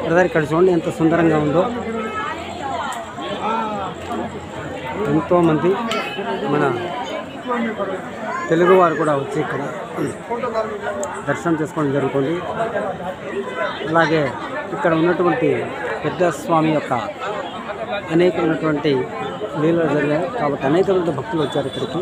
Brother ఇక్కడ చూడండి ఎంత సుందరంగా ఉందో. ఎంతోమంది మన తెలుగు వారు కూడా వచ్చి ఇక్కడ దర్శనం చేసుకోవడం జరుగుతుంది. అలాగే ఇక్కడ ఉన్నటువంటి పెద్ద స్వామి యొక్క అనేకమైనటువంటి లీలలు జరిగాయి కాబట్టి అనేకమైన భక్తులు వచ్చారు ఇక్కడికి.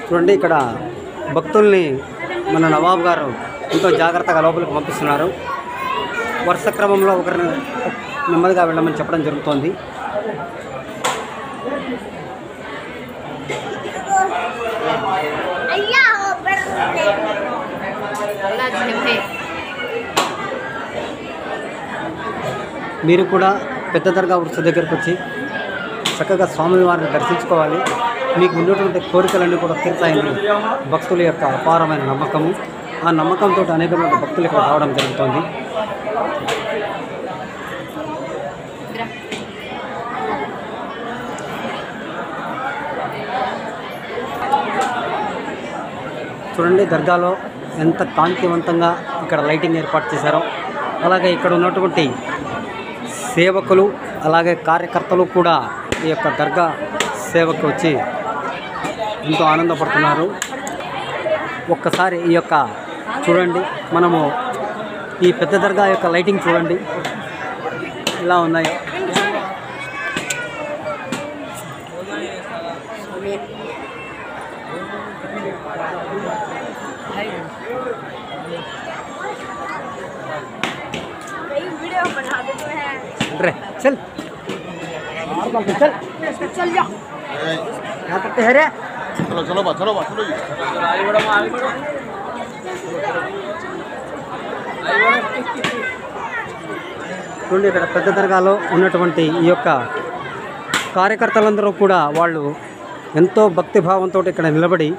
చూడండి ఇక్కడ భక్తుల్ని మన నవాబ్ గారు ఎంతో జాగ్రత్తగా లోపలికి పంపిస్తున్నారు. వరుస క్రమంలో ఒకరిని నెమ్మదిగా వెళ్ళమని చెప్పడం జరుగుతోంది. మీరు కూడా పెద్ద దర్గా వరుస దగ్గరకు వచ్చి చక్కగా స్వామివారిని దర్శించుకోవాలి. మీకు ఉన్నటువంటి కోరికలన్నీ కూడా తీర్చాయని భక్తుల యొక్క అపారమైన నమ్మకము. ఆ నమ్మకంతో అనేకమైన భక్తులు ఇక్కడ రావడం జరుగుతుంది. చూడండి దర్గాలో ఎంత కాంతివంతంగా ఇక్కడ లైటింగ్ ఏర్పాటు చేశారో. అలాగే ఇక్కడ ఉన్నటువంటి సేవకులు అలాగే కార్యకర్తలు కూడా ఈ యొక్క దర్గా సేవకు వచ్చి ఎంతో ఆనందపడుతున్నారు. ఒక్కసారి ఈ యొక్క చూడండి, మనము ఈ పెద్ద దర్గా యొక్క లైటింగ్ చూడండి ఇలా ఉన్నాయి. चल चल जा क्या करते हैं रे चलो चलो बा चलो చూడండి ఇక్కడ పెద్ద దర్గాలో ఉన్నటువంటి ఈ యొక్క కార్యకర్తలందరూ కూడా వాళ్ళు ఎంతో భక్తిభావంతో ఇక్కడ నిలబడి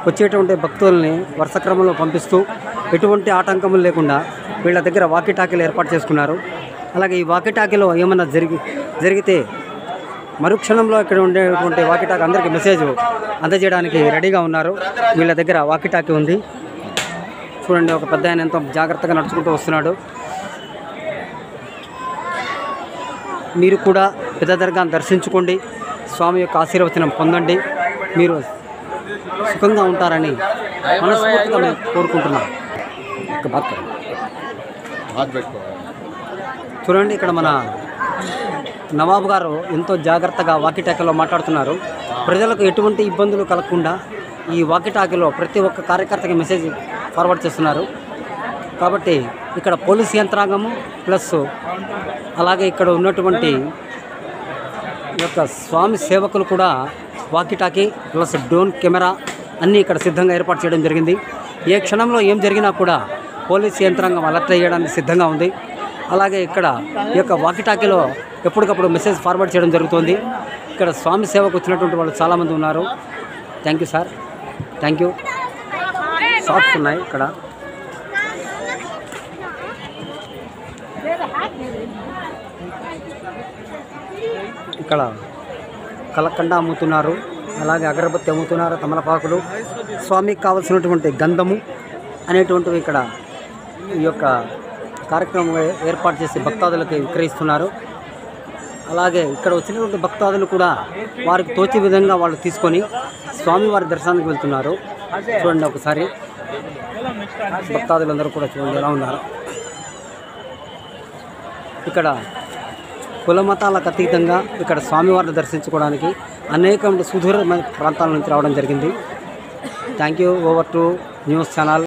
వచ్చేటువంటి భక్తుల్ని వరుస క్రమంలో పంపిస్తూ ఎటువంటి ఆటంకములు లేకుండా వీళ్ళ దగ్గర వాకీటాకీలు ఏర్పాటు చేసుకున్నారు. అలాగే ఈ వాకీటాకీలో ఏమన్నా జరిగితే మరుక్షణంలో ఇక్కడ ఉండేటువంటి వాకీటాకీ అందరికీ మెసేజ్ అందజేయడానికి రెడీగా ఉన్నారు. వీళ్ళ దగ్గర వాకీటాకీ ఉంది. చూడండి ఒక పెద్ద ఆయన ఎంతో జాగ్రత్తగా నడుచుకుంటూ వస్తున్నాడు. మీరు కూడా పెద్ద దర్గాను దర్శించుకోండి, స్వామి యొక్క ఆశీర్వచనం పొందండి, మీరు సుఖంగా ఉంటారని మనస్ఫూర్తిగా మేము కోరుకుంటున్నాం. చూడండి ఇక్కడ మన నవాబు గారు ఎంతో జాగ్రత్తగా వాకీటాకీలో మాట్లాడుతున్నారు. ప్రజలకు ఎటువంటి ఇబ్బందులు కలగకుండా ఈ వాకీటాకీలో ప్రతి ఒక్క కార్యకర్తకి మెసేజ్ ఫార్వర్డ్ చేస్తున్నారు. కాబట్టి ఇక్కడ పోలీస్ యంత్రాంగము ప్లస్ అలాగే ఇక్కడ ఉన్నటువంటి యొక్క స్వామి సేవకులు కూడా వాకీటాకీ ప్లస్ డ్రోన్ కెమెరా అన్నీ ఇక్కడ సిద్ధంగా ఏర్పాటు చేయడం జరిగింది. ఏ క్షణంలో ఏం జరిగినా కూడా పోలీస్ యంత్రాంగం అలర్ట్ చేయడానికి సిద్ధంగా ఉంది. అలాగే ఇక్కడ ఈ యొక్క వాకీటాకీలో ఎప్పటికప్పుడు మెసేజ్ ఫార్వర్డ్ చేయడం జరుగుతుంది. ఇక్కడ స్వామి సేవకు వచ్చినటువంటి వాళ్ళు చాలామంది ఉన్నారు. Thank you sir, thank you. Shops ఉన్నాయి ఇక్కడ. ఇక్కడ కలకండ అమ్ముతున్నారు, అలాగే అగరబత్తి అమ్ముతున్నారు, తమలపాకులు, స్వామికి కావలసినటువంటి గంధము అనేటువంటివి ఇక్కడ ఈ యొక్క కార్యక్రమం ఏర్పాటు చేసి భక్తాదులకు విక్రయిస్తున్నారు. అలాగే ఇక్కడ వచ్చినటువంటి భక్తాదులు కూడా వారికి తోచే విధంగా వాళ్ళు తీసుకొని స్వామివారి దర్శనానికి వెళ్తున్నారు. చూడండి ఒకసారి భక్తాదులందరూ కూడా చూడండి ఎలా ఉన్నారు. ఇక్కడ కుల మతాలకు అతీతంగా ఇక్కడ స్వామివారిని దర్శించుకోవడానికి అనేక సుదూరమైన ప్రాంతాల నుంచి రావడం జరిగింది. Thank you. Over to news channel.